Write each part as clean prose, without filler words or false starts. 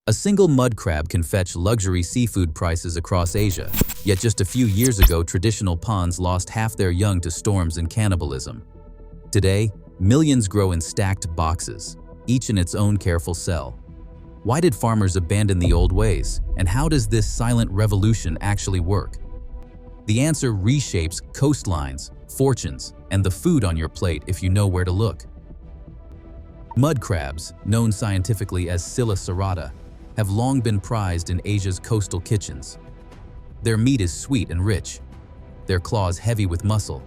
A single mud crab can fetch luxury seafood prices across Asia, yet just a few years ago traditional ponds lost half their young to storms and cannibalism. Today, millions grow in stacked boxes, each in its own careful cell. Why did farmers abandon the old ways, and how does this silent revolution actually work? The answer reshapes coastlines, fortunes, and the food on your plate if you know where to look. Mud crabs, known scientifically as Scylla serrata, have long been prized in Asia's coastal kitchens. Their meat is sweet and rich, their claws heavy with muscle,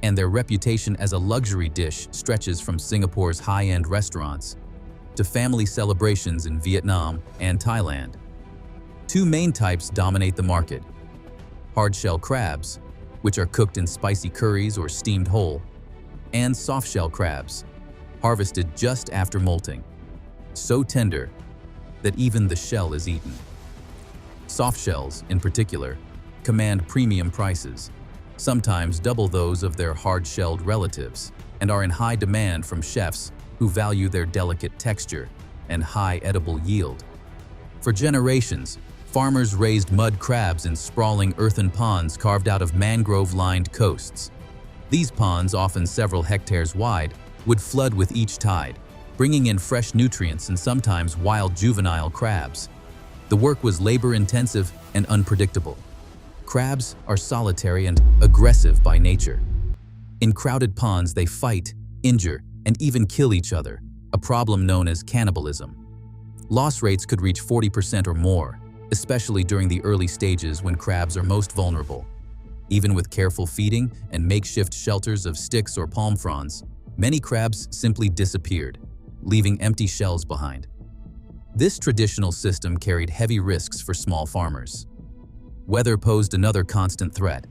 and their reputation as a luxury dish stretches from Singapore's high-end restaurants to family celebrations in Vietnam and Thailand. Two main types dominate the market: hard-shell crabs, which are cooked in spicy curries or steamed whole, and soft-shell crabs, harvested just after molting, so tender that even the shell is eaten. Soft shells, in particular, command premium prices, sometimes double those of their hard-shelled relatives, and are in high demand from chefs who value their delicate texture and high edible yield. For generations, farmers raised mud crabs in sprawling earthen ponds carved out of mangrove-lined coasts. These ponds, often several hectares wide, would flood with each tide, bringing in fresh nutrients and sometimes wild juvenile crabs. The work was labor-intensive and unpredictable. Crabs are solitary and aggressive by nature. In crowded ponds, they fight, injure, and even kill each other, a problem known as cannibalism. Loss rates could reach 40% or more, especially during the early stages when crabs are most vulnerable. Even with careful feeding and makeshift shelters of sticks or palm fronds, many crabs simply disappeared, leaving empty shells behind. This traditional system carried heavy risks for small farmers. Weather posed another constant threat.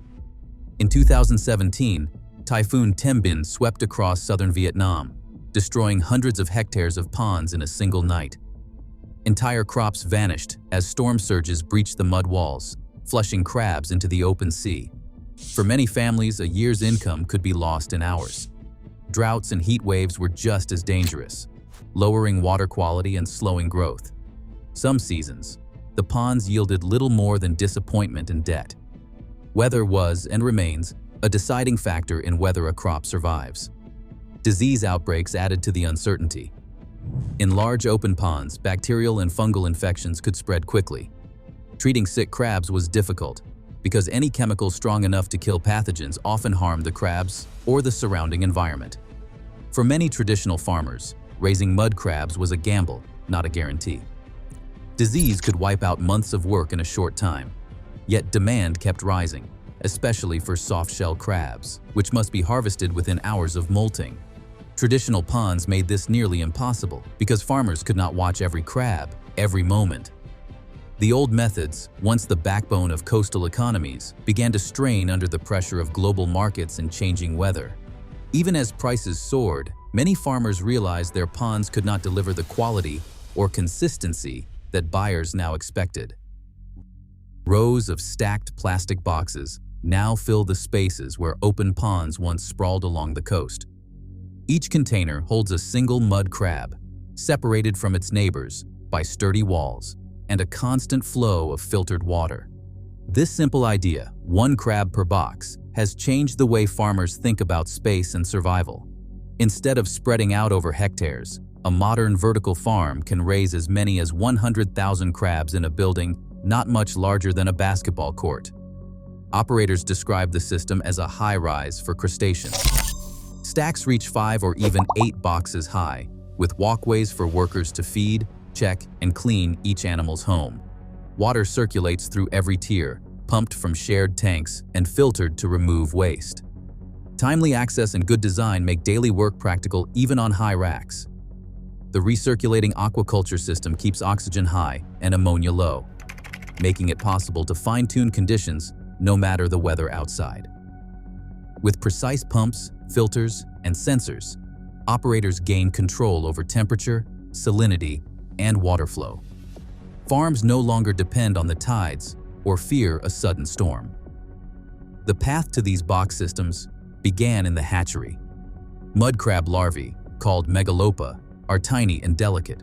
In 2017, Typhoon Tembin swept across southern Vietnam, destroying hundreds of hectares of ponds in a single night. Entire crops vanished as storm surges breached the mud walls, flushing crabs into the open sea. For many families, a year's income could be lost in hours. Droughts and heat waves were just as dangerous, lowering water quality and slowing growth. Some seasons, the ponds yielded little more than disappointment and debt. Weather was, and remains, a deciding factor in whether a crop survives. Disease outbreaks added to the uncertainty. In large open ponds, bacterial and fungal infections could spread quickly. Treating sick crabs was difficult because any chemical strong enough to kill pathogens often harmed the crabs or the surrounding environment. For many traditional farmers, raising mud crabs was a gamble, not a guarantee. Disease could wipe out months of work in a short time, yet demand kept rising, especially for soft-shell crabs, which must be harvested within hours of molting. Traditional ponds made this nearly impossible because farmers could not watch every crab, every moment. The old methods, once the backbone of coastal economies, began to strain under the pressure of global markets and changing weather. Even as prices soared, many farmers realized their ponds could not deliver the quality or consistency that buyers now expected. Rows of stacked plastic boxes now fill the spaces where open ponds once sprawled along the coast. Each container holds a single mud crab, separated from its neighbors by sturdy walls and a constant flow of filtered water. This simple idea, one crab per box, has changed the way farmers think about space and survival. Instead of spreading out over hectares, a modern vertical farm can raise as many as 100,000 crabs in a building not much larger than a basketball court. Operators describe the system as a high-rise for crustaceans. Stacks reach 5 or even 8 boxes high, with walkways for workers to feed, check, and clean each animal's home. Water circulates through every tier, pumped from shared tanks and filtered to remove waste. Timely access and good design make daily work practical even on high racks. The recirculating aquaculture system keeps oxygen high and ammonia low, making it possible to fine-tune conditions no matter the weather outside. With precise pumps, filters, and sensors, operators gain control over temperature, salinity, and water flow. Farms no longer depend on the tides or fear a sudden storm. The path to these box systems began in the hatchery. Mud crab larvae, called megalopa, are tiny and delicate.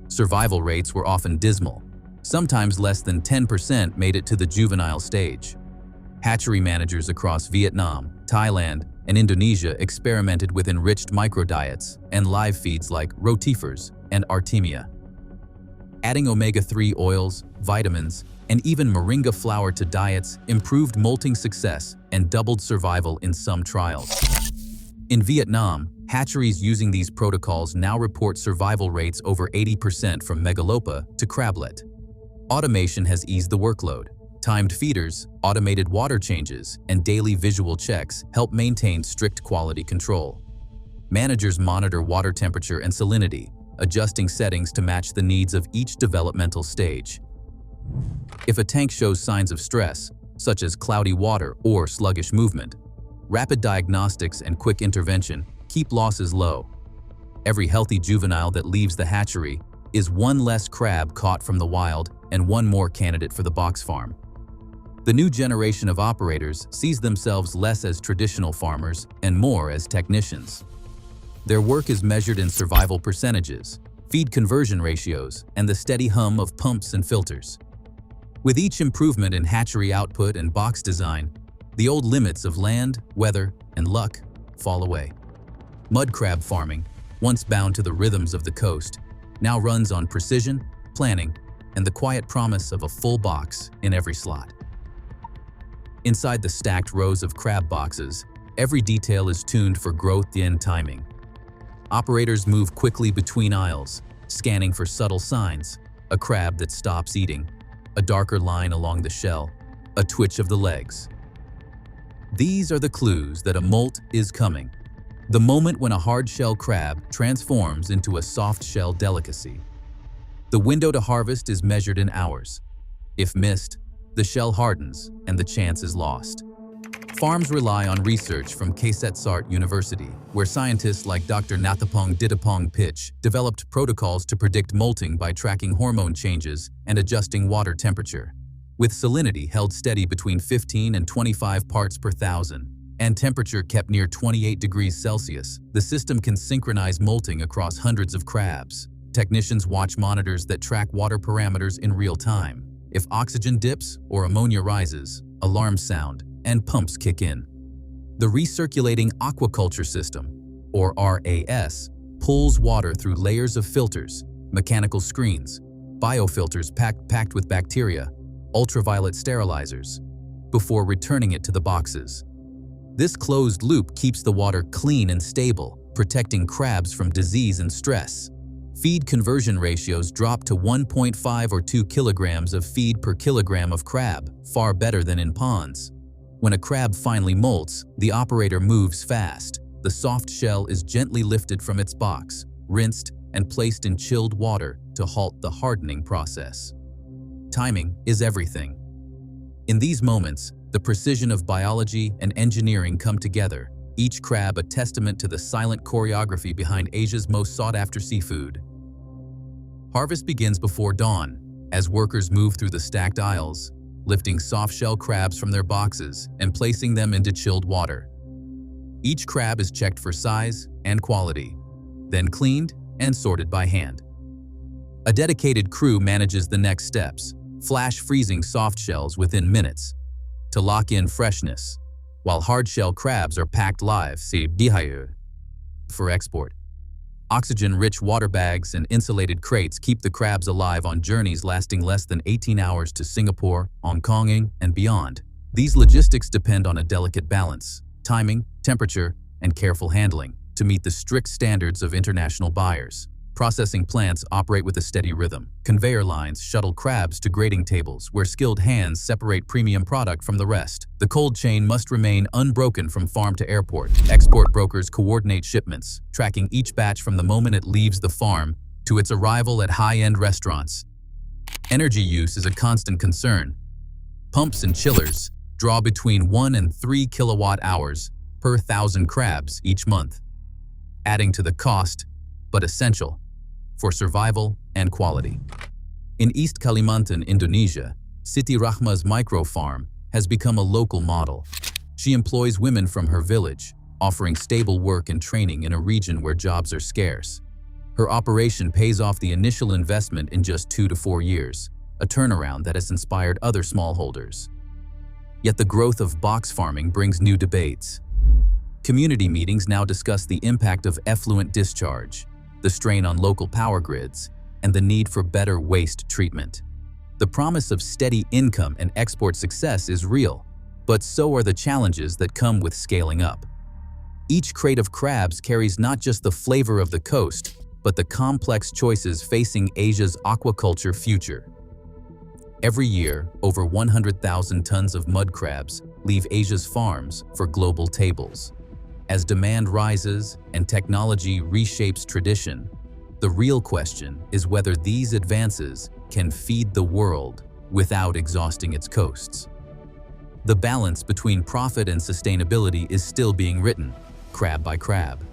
Survival rates were often dismal. Sometimes less than 10% made it to the juvenile stage. Hatchery managers across Vietnam, Thailand, and Indonesia experimented with enriched microdiets and live feeds like rotifers and artemia. Adding omega-3 oils, vitamins, and even moringa flour to diets improved molting success and doubled survival in some trials. In Vietnam, hatcheries using these protocols now report survival rates over 80% from megalopa to crablet. Automation has eased the workload. Timed feeders, automated water changes, and daily visual checks help maintain strict quality control. Managers monitor water temperature and salinity, adjusting settings to match the needs of each developmental stage. If a tank shows signs of stress, such as cloudy water or sluggish movement, rapid diagnostics and quick intervention keep losses low. Every healthy juvenile that leaves the hatchery is one less crab caught from the wild and one more candidate for the box farm. The new generation of operators sees themselves less as traditional farmers and more as technicians. Their work is measured in survival percentages, feed conversion ratios, and the steady hum of pumps and filters. With each improvement in hatchery output and box design, the old limits of land, weather, and luck fall away. Mud crab farming, once bound to the rhythms of the coast, now runs on precision, planning, and the quiet promise of a full box in every slot. Inside the stacked rows of crab boxes, every detail is tuned for growth and timing. Operators move quickly between aisles, scanning for subtle signs: a crab that stops eating, a darker line along the shell, a twitch of the legs. These are the clues that a molt is coming, the moment when a hard-shell crab transforms into a soft-shell delicacy. The window to harvest is measured in hours. If missed, the shell hardens and the chance is lost. Farms rely on research from Sart University, where scientists like Dr. Nathapong Ditapong Pitch developed protocols to predict molting by tracking hormone changes and adjusting water temperature. With salinity held steady between 15 and 25 parts per thousand, and temperature kept near 28 degrees Celsius, the system can synchronize molting across hundreds of crabs. Technicians watch monitors that track water parameters in real time. If oxygen dips or ammonia rises, alarms sound and pumps kick in. The recirculating aquaculture system, or RAS, pulls water through layers of filters, mechanical screens, biofilters packed with bacteria, ultraviolet sterilizers, before returning it to the boxes. This closed loop keeps the water clean and stable, protecting crabs from disease and stress. Feed conversion ratios drop to 1.5 or 2 kilograms of feed per kilogram of crab, far better than in ponds. When a crab finally molts, the operator moves fast. The soft shell is gently lifted from its box, rinsed, and placed in chilled water to halt the hardening process. Timing is everything. In these moments, the precision of biology and engineering come together, each crab a testament to the silent choreography behind Asia's most sought-after seafood. Harvest begins before dawn, as workers move through the stacked aisles, lifting soft-shell crabs from their boxes and placing them into chilled water. Each crab is checked for size and quality, then cleaned and sorted by hand. A dedicated crew manages the next steps, flash freezing soft shells within minutes to lock in freshness, while hard-shell crabs are packed live for export. Oxygen-rich water bags and insulated crates keep the crabs alive on journeys lasting less than 18 hours to Singapore, Hong Kong, and beyond. These logistics depend on a delicate balance, timing, temperature, and careful handling to meet the strict standards of international buyers. Processing plants operate with a steady rhythm. Conveyor lines shuttle crabs to grading tables where skilled hands separate premium product from the rest. The cold chain must remain unbroken from farm to airport. Export brokers coordinate shipments, tracking each batch from the moment it leaves the farm to its arrival at high-end restaurants. Energy use is a constant concern. Pumps and chillers draw between 1 and 3 kilowatt hours per 1,000 crabs each month, adding to the cost, but essential for survival and quality. In East Kalimantan, Indonesia, Siti Rahma's micro farm has become a local model. She employs women from her village, offering stable work and training in a region where jobs are scarce. Her operation pays off the initial investment in just 2 to 4 years, a turnaround that has inspired other smallholders. Yet the growth of box farming brings new debates. Community meetings now discuss the impact of effluent discharge, the strain on local power grids, and the need for better waste treatment. The promise of steady income and export success is real, but so are the challenges that come with scaling up. Each crate of crabs carries not just the flavor of the coast, but the complex choices facing Asia's aquaculture future. Every year, over 100,000 tons of mud crabs leave Asia's farms for global tables. As demand rises and technology reshapes tradition, the real question is whether these advances can feed the world without exhausting its coasts. The balance between profit and sustainability is still being written, crab by crab.